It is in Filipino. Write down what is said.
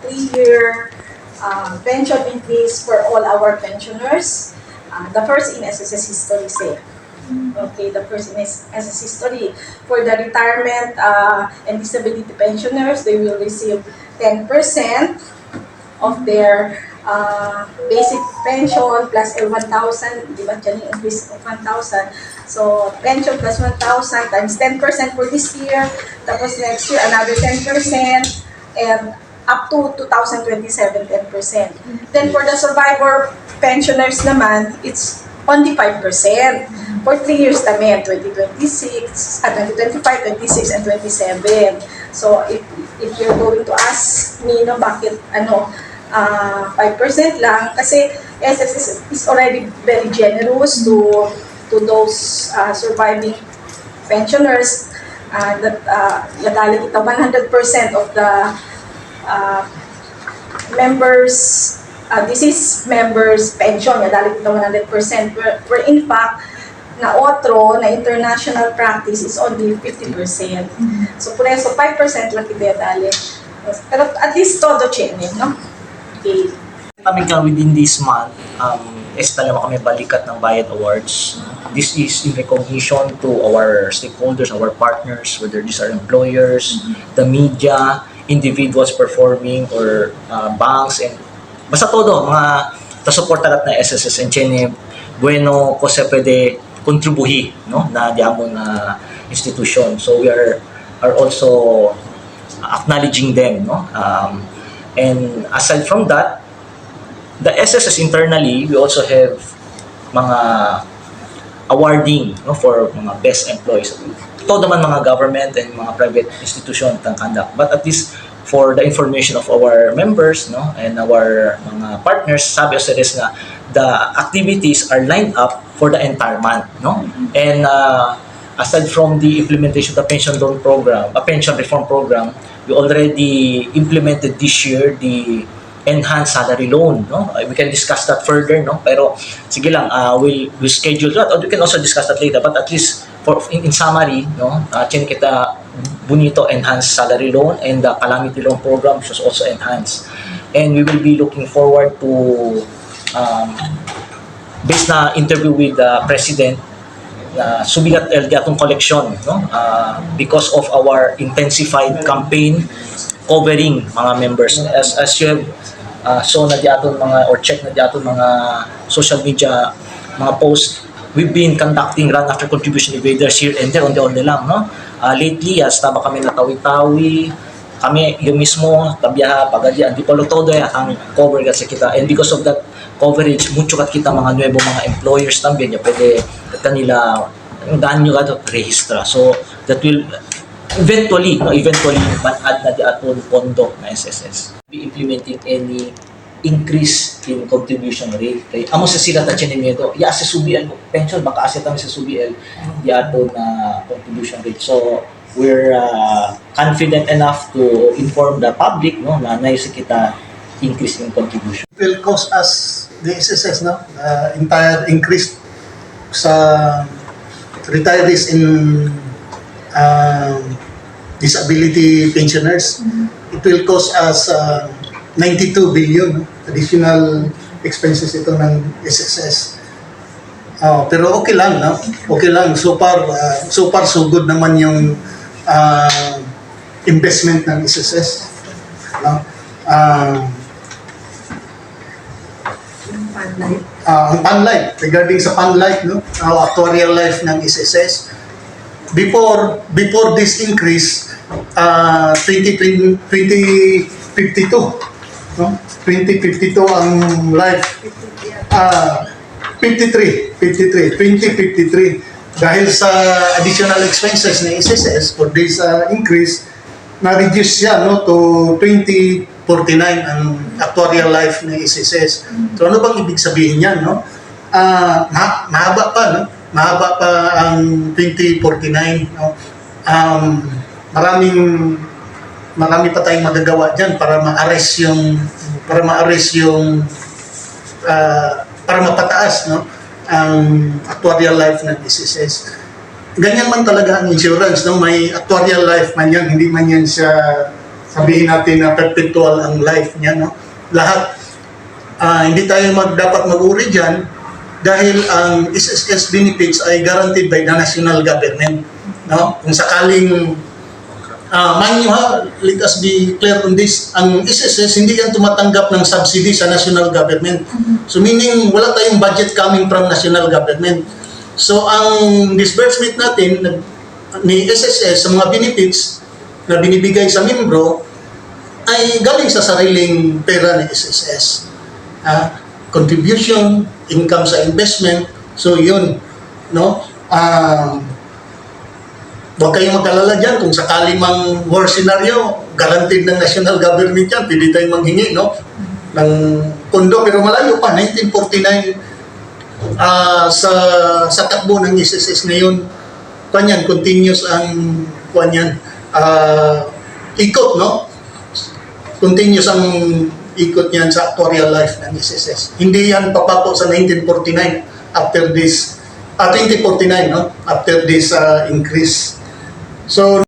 3-year pension increase for all our pensioners. The first in SSS history, say. Okay, the first in SSS history. For the retirement and disability pensioners, they will receive 10% of their basic pension plus 1,000, di ba dyan yung increase of 1,000. So, pension plus 1,000 times 10% for this year, tapos next year another 10%, and up to 2027, 10%. Then for the survivor pensioners naman, it's only 5%. For 3 years naman, 2026, 2025, 26, and 27. So, if you're going to ask me, no, bakit, 5% lang, kasi SSS is already very generous to those surviving pensioners, that yadali kita 100% of the members, deceased members pension, yadali kita 100%, where in fact, na OTRO, na international practice is only 50%. So, por eso, 5% lang kita yadali. Pero at least todo chenin, no? Okay. Kami ka within this month, talaga kami balikat ng Bayad Awards. This is in recognition to our stakeholders, our partners, whether these are employers, the media, individuals performing, or banks, and basta todo, mga ta-support talat na SSS and Chene, bueno ko sa pwede kontribuhi, no, na diamond na institution. So we are also acknowledging them, no. And aside from that, the SSS internally, we also have mga awarding, no, for mga best employees. Ito naman mga government and mga private institution ang conduct. But at least for the information of our members, no, and our mga partners, sabi SSS na the activities are lined up for the entire month, no? And aside from the implementation of the pension loan program, a pension reform program, we already implemented this year the enhanced salary loan, no? We can discuss that further, no? Pero sige lang, we'll schedule that, or we can also discuss that later. But at least for in summary, no, kita Bonito enhanced salary loan and the calamity loan program which was also enhanced. And we will be looking forward to based na interview with the president, sumigat LD atong collection, no? Because of our intensified campaign covering mga members. As you have shown na di aton mga, or check na di aton mga social media, mga post, we've been conducting run after contribution evaders here and there on the lang, no? Lately, tama kami natawi-tawi, kami yung mismo, tabiyaha, pagadi, di palo todo ang cover kasi kita. And because of that coverage, mucho kat kita mga nuevo mga employers también, ya pwede kanila ganyo ka registra. So that will eventually man-add na di aton pondo na SSS. Be implementing any increase in contribution rate. Kay amo sa sila ta chinemedo, ya sa SUBL pension baka asset kami sa SUBL di aton na contribution rate. So we're confident enough to inform the public, no, na naisa kita increase in contribution. It will cost us the SSS, no, entire increase sa retirees in disability pensioners. It will cost us 92 billion additional expenses ito ng SSS. Pero okay lang, no? Okay lang. So far so good naman yung investment ng SSS. No? Ang Panlife, regarding sa Panlife, no? Actuarial life ng SSS. Before this increase, 2052, no? 2052 ang life. 2053 dahil sa additional expenses ng SSS for this increase, na-reduce siya, no, to 2049 ang actuarial life ng SSS. So ano bang ibig sabihin niyan, no? Mahaba pa, no? Mahaba pa ang 2049, no? Marami pa tayong magagawa diyan para mapataas, no, ang actuarial life ng SSS. Ganyan man talaga ang insurance, no? May actuarial life man yan, hindi man yan siya sabihin natin na perpetual ang life niya, no? Lahat. Hindi tayo dapat mag-uri dyan dahil ang SSS benefits ay guaranteed by the national government. No? Kung sakaling, mind you ha, let us be clear on this, ang SSS hindi yan tumatanggap ng subsidy sa national government. So meaning wala tayong budget coming from national government. So ang disbursement natin ni SSS sa mga benefits na binibigay sa membro ay galing sa sariling pera ni SSS. Contribution, income sa investment, so yun, no? Huwag kayong mag-alala dyan, kung sakaling mang war scenario, guaranteed ng national government yan, pwede tayong manghingi, no? Ng pondo, pero malayo pa, 1949, sa takbo ng SSS ngayon, kanyan, continuous ang, kanyan, ikot, no? Continuous ang ikot niyan sa actuarial life ng SSS. Hindi yan papako sa 1949 after this, 2049, no? After this increase. So,